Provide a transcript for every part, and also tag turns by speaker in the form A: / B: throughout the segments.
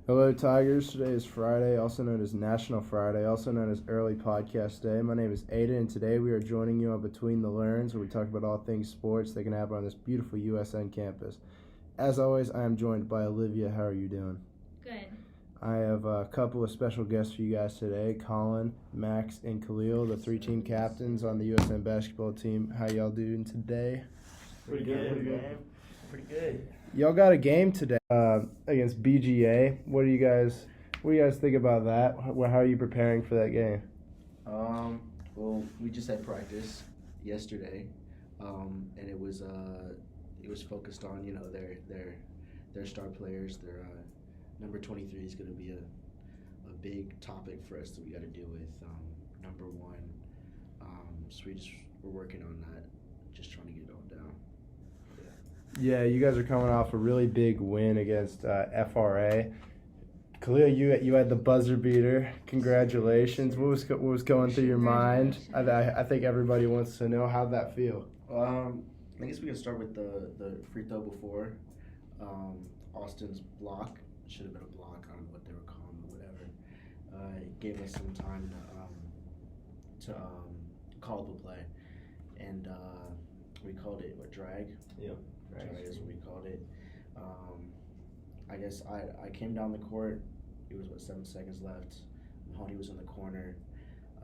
A: Hello, Tigers. Today is Friday, also known as National Friday, also known as Early Podcast Day. My name is Aiden, and today we are joining you on Between the Learns, where we talk about all things sports that can happen on this beautiful USN campus. As always, I am joined by Olivia. How are you doing?
B: Good.
A: I have a couple of special guests for you guys today, Colin, Max, and Khalil, the three-team captains on the USN basketball team. How y'all doing today?
C: Pretty good. Pretty good.
A: Y'all got a game today against BGA. What do you guys think about that? How are you preparing for that game?
C: Well, we just had practice yesterday, and it was focused on their star players. Their number 23 is going to be a big topic for us that we got to deal with. Number one, so we're working on that, just trying to get it all down.
A: Yeah, you guys are coming off a really big win against FRA. Khalil, you had the buzzer beater. Congratulations. What was going through your mind? I think everybody wants to know, how'd that feel?
C: I guess we can start with the free throw before. Austin's block should have been a block. I don't know what they were calling it, whatever. It gave us some time to call the play, and we called it drag.
D: Yep.
C: Drag is what we called it. I guess I came down the court. It was 7 seconds left. Mahoney was in the corner.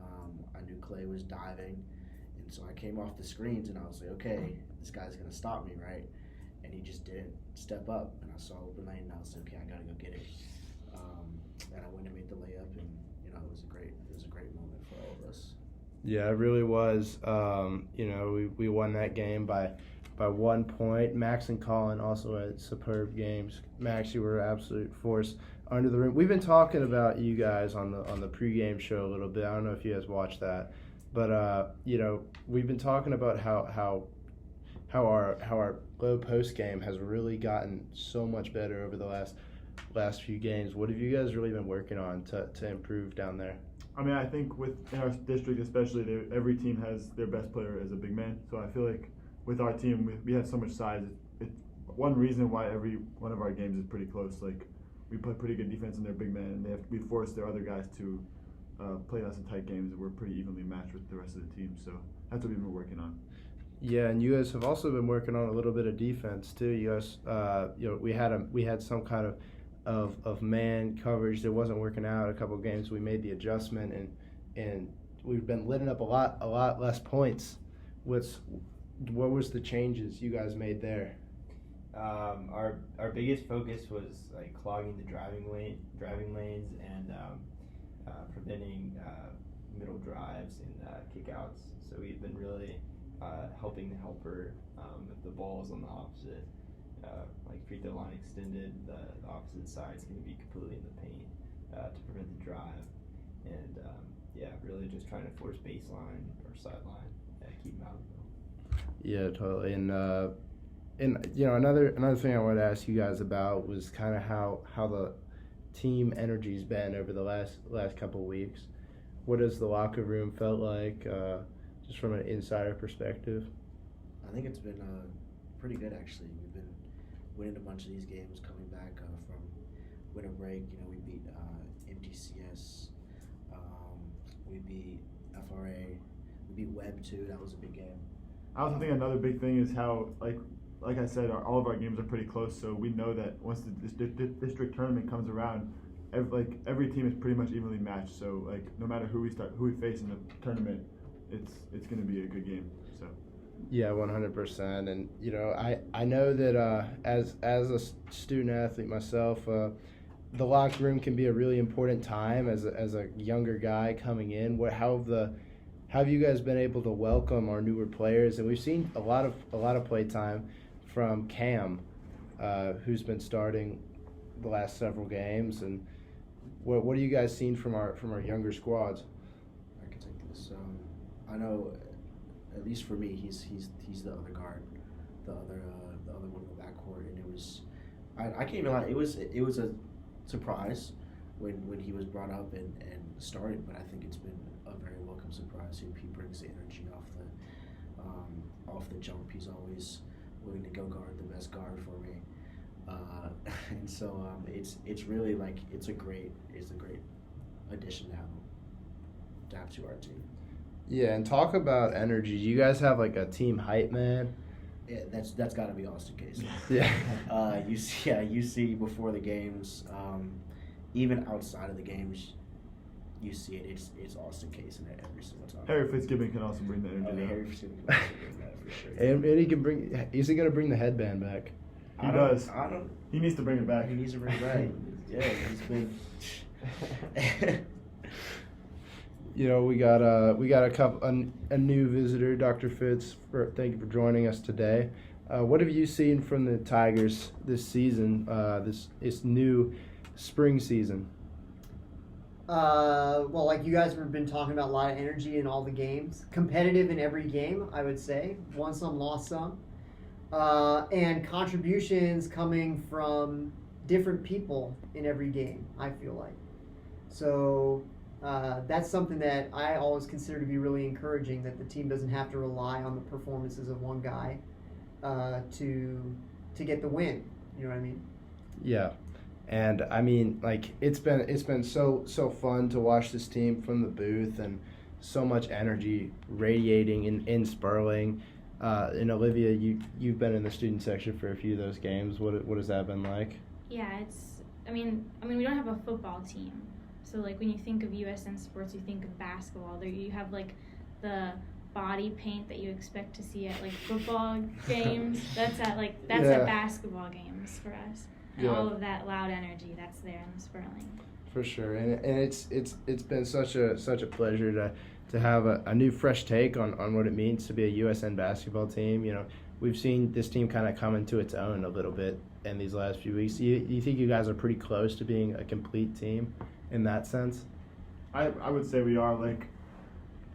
C: I knew Clay was diving, and so I came off the screens and I was like, okay, this guy's gonna stop me, right? And he just didn't step up. And I saw open lane, and I was like, okay, I gotta go get it. And I went and made the layup, and it was a great moment for all of us.
A: Yeah, it really was. We won that game by 1 point. Max and Colin also had superb games. Max, you were an absolute force under the rim. We've been talking about you guys on the pregame show a little bit. I don't know if you guys watched that, but we've been talking about how our low post game has really gotten so much better over the last few games. What have you guys really been working on to improve down there?
E: I mean, I think in our district especially, every team has their best player as a big man. So I feel like with our team, we have so much size. It's one reason why every one of our games is pretty close. Like, we play pretty good defense in their big man, and we force their other guys to play us in tight games, and we're pretty evenly matched with the rest of the team. So that's what we've been working on.
A: Yeah, and you guys have also been working on a little bit of defense too. You guys, we had some kind of man coverage that wasn't working out a couple of games. We made the adjustment, and we've been letting up a lot less points. What was the changes you guys made there?
D: Our biggest focus was like clogging the driving lanes and preventing middle drives and kickouts. So we've been really helping the helper if the ball is on the opposite, like free throw line extended, the opposite side is going to be completely in the paint to prevent the drive, and really just trying to force baseline or sideline, keep them out of the middle.
A: Yeah, totally. And another thing I wanted to ask you guys about was kind of how the team energy's been over the last couple of weeks. What has the locker room felt like, just from an insider perspective?
C: I think it's been pretty good, actually. We've been winning a bunch of these games, coming back from winter break. We beat MTCS. We beat FRA. We beat Webb too. That was a big game.
E: I also think another big thing is how, like I said, all of our games are pretty close. So we know that once the district tournament comes around, every team is pretty much evenly matched. So no matter who we face in the tournament, it's going to be a good game. So.
A: Yeah, 100%. And I know that as a student athlete myself, the locker room can be a really important time as a younger guy coming in. How have you guys been able to welcome our newer players? And we've seen a lot of play time from Cam, who's been starting the last several games. And what have you guys seen from our younger squads?
C: I can take this. I know, at least for me, he's the other guard, the other one in the backcourt, and it was, I can't even lie, it was a surprise when he was brought up and started, but I think it's been a very welcome surprise. He brings the energy off the jump. He's always willing to go guard the best guard for me. And so it's really like it's a great addition to have to our team.
A: Yeah, and talk about energy. You guys have like a team hype man.
C: Yeah, that's got to be Austin Case.
A: Yeah.
C: You see before the games, even outside of the games, you see it. It's Austin Case in it every single time.
E: Harry Fitzgibbon can also bring the energy.
C: I mean,
E: down.
C: Harry Fitzgibbon can also bring that for sure.
A: And he can bring. Is he gonna bring the headband back?
E: He does.
C: I don't.
E: He needs to bring it back.
C: He needs to bring it back. Yeah, he's been.
A: You know, we got a new visitor, Dr. Fitz. Thank you for joining us today. What have you seen from the Tigers this season? This new spring season.
B: Well, like you guys have been talking about, a lot of energy in all the games. Competitive in every game, I would say. Won some, lost some. And contributions coming from different people in every game, I feel like. So that's something that I always consider to be really encouraging, that the team doesn't have to rely on the performances of one guy to get the win. You know what I mean?
A: Yeah. And I mean, like it's been so fun to watch this team from the booth, and so much energy radiating in Sperling. And Olivia, you've been in the student section for a few of those games. What has that been like?
F: Yeah, I mean we don't have a football team, so like when you think of USN sports, you think of basketball. There you have like the body paint that you expect to see at like football games. That's at basketball games for us. And
A: Yeah.
F: all of that loud energy that's there in the Sperling.
A: For sure, and it's been such a pleasure to have a new fresh take on what it means to be a USN basketball team. You know, we've seen this team kind of come into its own a little bit in these last few weeks. You think you guys are pretty close to being a complete team in that sense?
E: I would say we are like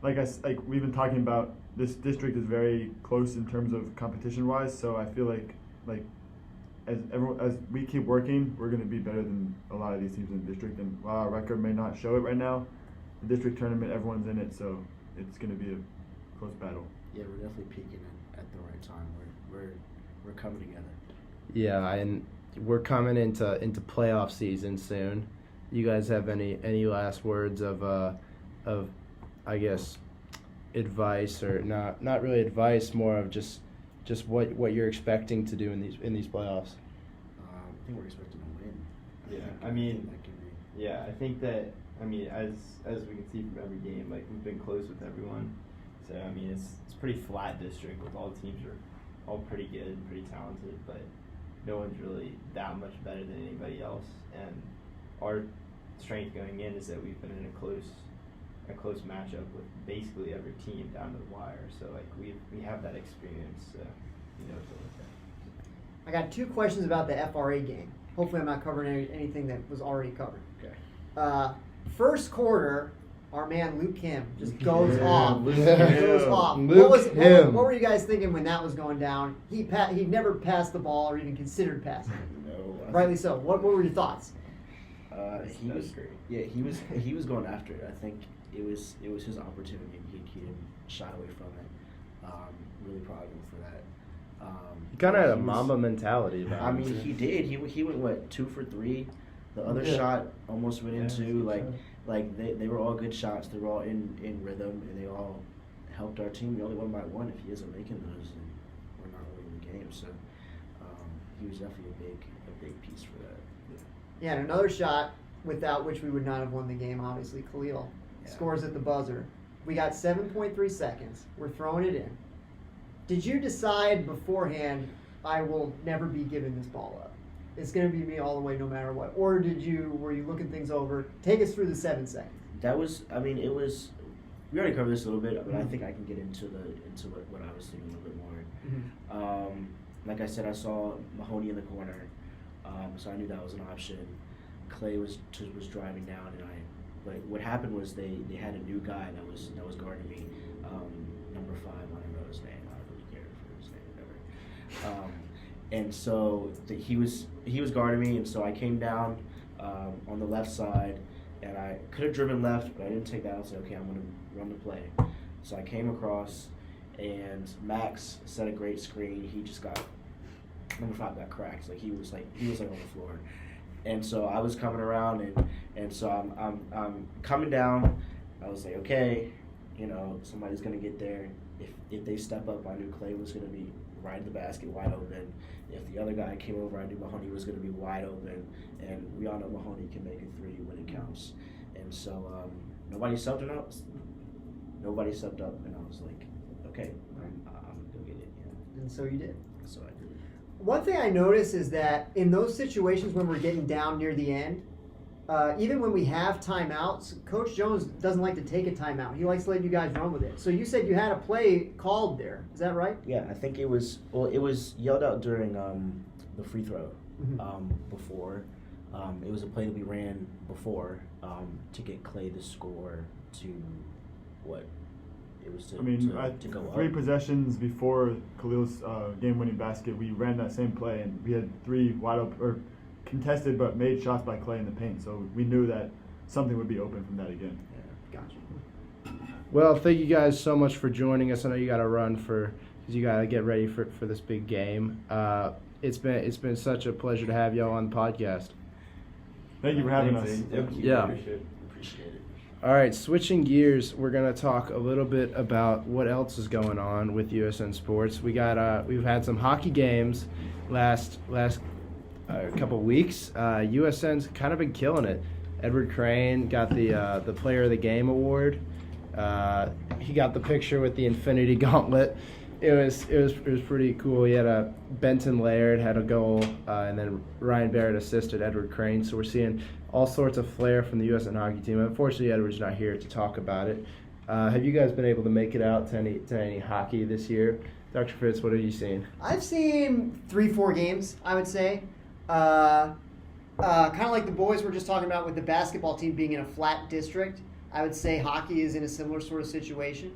E: we've been talking about. This district is very close in terms of competition wise. So I feel like as we keep working, we're going to be better than a lot of these teams in the district. And while our record may not show it right now, the district tournament, everyone's in it, so it's going to be a close battle.
C: Yeah, we're definitely peaking at the right time. We're coming together.
A: Yeah, and we're coming into playoff season soon. You guys have any last words of I guess advice, or not really advice, more of just what you're expecting to do in these playoffs?
C: I think we're expecting to win.
D: Yeah, I mean,
C: that can be.
D: Yeah, I think that, I mean, as we can see from every game, like we've been close with everyone. So I mean, it's pretty flat district with all the teams are all pretty good and pretty talented, but no one's really that much better than anybody else. And our strength going in is that we've been in a close matchup with basically every team down to the wire. So like we have that experience, to look at.
B: I got 2 questions about the FRA game. Hopefully I'm not covering anything that was already covered.
C: Okay.
B: First quarter, our man Luke Kim just goes
E: Yeah,
B: off.
E: Luke
B: Goes
E: Kim.
B: off.
A: Luke Kim.
B: What were you guys thinking when that was going down? He never passed the ball or even considered passing it.
C: No.
B: Rightly so. What were your thoughts?
C: He
D: That
C: was
D: was great.
C: Yeah, he was going after it. I think it was his opportunity. He didn't shy away from it. Really proud of him for that.
A: He kind of had a
C: he was-
A: Mamba mentality about
C: I
A: him,
C: mean,
A: too.
C: he did. He went what, 2 for 3. The other
A: Yeah.
C: shot almost went
D: Yeah,
C: into
D: that's a good
C: like they were all good shots. They were all in rhythm, and they all helped our team. We only won by 1. If he isn't making those, then we're not winning the game. So he was definitely a big piece for that.
B: Yeah, and another shot without which we would not have won the game, obviously. Khalil
C: Yeah.
B: scores at the buzzer. We got 7.3 seconds. We're throwing it in. Did you decide beforehand, I will never be giving this ball up? It's going to be me all the way no matter what. Or were you looking things over? Take us through the 7 seconds.
C: That was, I mean, it was. We already covered this a little bit, but I think I can get into what I was thinking a little bit more. Like I said, I saw Mahoney in the corner, so I knew that was an option. Clay was driving down, but what happened was they had a new guy that was guarding me, number 5. I don't know his name. I don't really care for his name, whatever. And so he was guarding me, and so I came down on the left side, and I could have driven left, but I didn't take that. I was like, okay, I'm gonna run the play. So I came across, and Max set a great screen. He just got number 5 got cracked. Like he was on the floor, and so I was coming around, and so I'm coming down. I was like, okay, somebody's gonna get there. If they step up, I knew Clay was gonna be right in the basket, wide open. If the other guy came over, I knew Mahoney was gonna be wide open, and we all know Mahoney can make a 3 when it counts. And so nobody subbed up. Nobody stepped up, and I was like, okay, I'm gonna go get it.
B: And so you did.
C: So I did.
B: One thing I notice is that in those situations when we're getting down near the end, even when we have timeouts, Coach Jones doesn't like to take a timeout. He likes to let you guys run with it. So you said you had a play called there. Is that right?
C: Yeah, I think it was yelled out during the free throw before. It was a play that we ran before to get Clay to score to what? It was to go up.
E: 3 possessions before Khalil's game-winning basket, we ran that same play, and we had 3 wide open or contested but made shots by Clay in the paint. So we knew that something would be open from that again.
C: Yeah, gotcha.
A: Well, thank you guys so much for joining us. I know you got to run because you got to get ready for this big game. It's been such a pleasure to have y'all on the podcast.
E: Thank you for having us.
D: Thank you.
A: Yeah.
C: Appreciate it.
A: All right, switching gears, we're gonna talk a little bit about what else is going on with USN Sports. We've had some hockey games last couple weeks. USN's kind of been killing it. Edward Crane got the Player of the Game award. He got the picture with the Infinity Gauntlet. It was pretty cool. He had Benton Laird had a goal, and then Ryan Barrett assisted Edward Crane. So we're seeing all sorts of flair from the USN hockey team. Unfortunately, Edward's not here to talk about it. Have you guys been able to make it out to any hockey this year? Dr. Fitz, what have you seen?
B: I've seen 3-4 games, I would say. Kind of like the boys were just talking about with the basketball team being in a flat district. I would say hockey is in a similar sort of situation.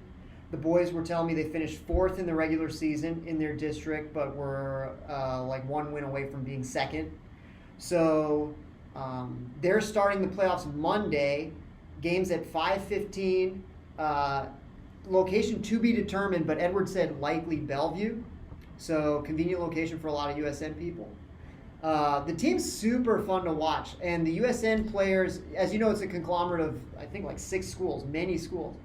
B: The boys were telling me they finished 4th in the regular season in their district, but were like 1 win away from being 2nd. So they're starting the playoffs Monday. Games at 5:15. Location to be determined, but Edward said likely Bellevue. So convenient location for a lot of USN people. The team's super fun to watch, and the USN players, as you know, it's a conglomerate of I think like 6 schools, many schools.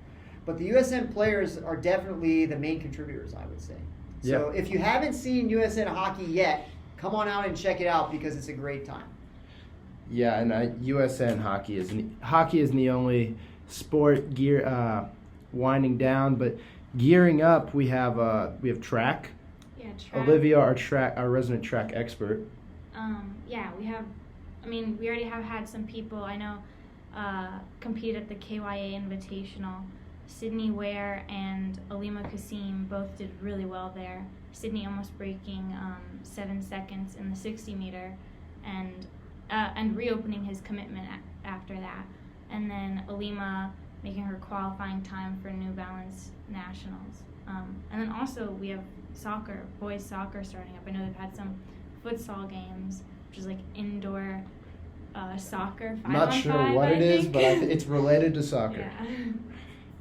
B: But the USN players are definitely the main contributors, I would say. So if you haven't seen USN hockey yet, come on out and check it out because it's a great time.
A: Yeah, and USN hockey isn't the only sport winding down, but gearing up. We have track.
F: Yeah, track.
A: Olivia, our resident track expert.
F: We have. I mean, we already have had some people I know compete at the KYA Invitational. Sydney Ware and Alima Kasim both did really well there. Sydney almost breaking 7 seconds in the 60-meter, and reopening his commitment after that. And then Alima making her qualifying time for New Balance Nationals. And then also we have soccer, boys soccer starting up. I know they've had some futsal games, which is like indoor soccer. 5-on-5,
A: Not sure what it is,
F: think.
A: but it's related to soccer.
F: Yeah.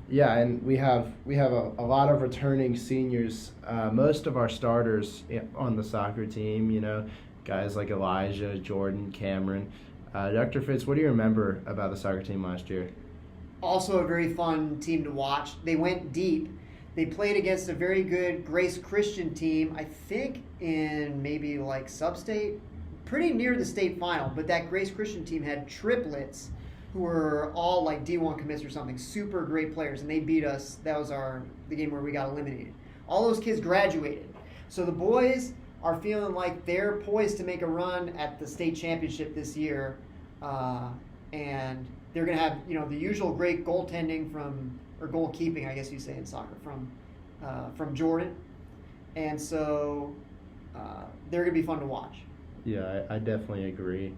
A: Yeah, and we have a lot of returning seniors. Most of our starters on the soccer team, guys like Elijah, Jordan, Cameron. Dr. Fitz, what do you remember about the soccer team last year?
B: Also a very fun team to watch. They went deep. They played against a very good Grace Christian team, I think in maybe like sub-state, pretty near the state final. But that Grace Christian team had triplets who were all like D1 commits or something, super great players, and they beat us. That was the game where we got eliminated. All those kids graduated. So the boys are feeling like they're poised to make a run at the state championship this year, and they're going to have the usual great goaltending or goalkeeping, I guess you say in soccer, from Jordan, and so they're going to be fun to watch.
A: Yeah, I definitely agree.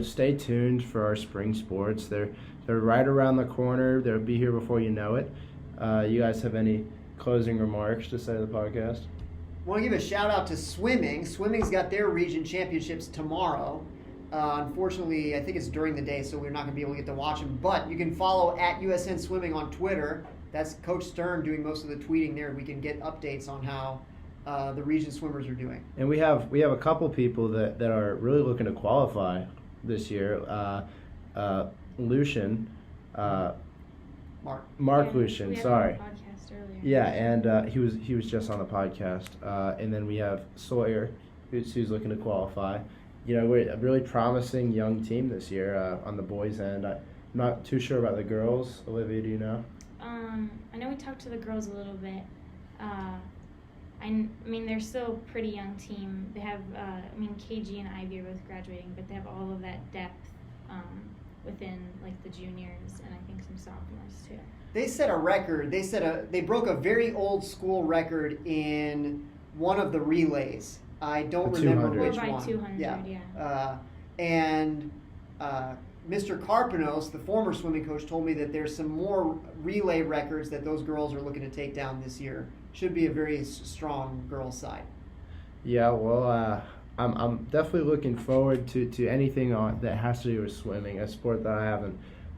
A: Stay tuned for our spring sports. They're right around the corner. They'll be here before you know it. You guys have any closing remarks to say to the podcast?
B: I want to give a shout out to swimming. Swimming's got their region championships tomorrow. Unfortunately, I think it's during the day, so we're not going to be able to get to watch them. But you can follow at USN Swimming on Twitter. That's Coach Stern doing most of the tweeting there. We can get updates on how the region swimmers are doing.
A: And we have a couple people that are really looking to qualify this year. Lucian, Mark
F: Yeah,
A: Lucian,
F: we had
A: sorry.
F: him on the podcast earlier.
A: Yeah, and he was just on the podcast. And then we have Sawyer, who's looking to qualify. You know, we're a really promising young team this year on the boys' end. I'm not too sure about the girls. Olivia, do you know?
F: I know we talked to the girls a little bit. I mean, they're still a pretty young team. They have, KG and Ivy are both graduating, but they have all of that depth within like the juniors and I think some sophomores too.
B: They set a record. They broke a very old school record in one of the relays. I don't
A: The
B: remember
A: 200.
B: which
F: 4 by
B: one.
F: 200, yeah.
B: And Mr. Carpinos, the former swimming coach, told me that there's some more relay records that those girls are looking to take down this year. Should be a very strong girls' side.
A: Yeah, well, I'm definitely looking forward to anything that has to do with swimming, a sport that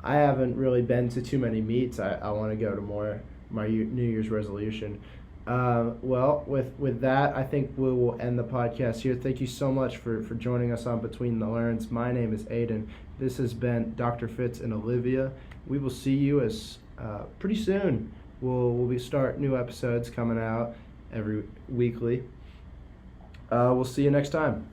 A: I haven't really been to too many meets. I want to go to more. My New Year's resolution. Well, with that, I think we will end the podcast here. Thank you so much for joining us on Between the Learns. My name is Aiden. This has been Dr. Fitz and Olivia. We will see you pretty soon. We'll start new episodes coming out every weekly. We'll see you next time.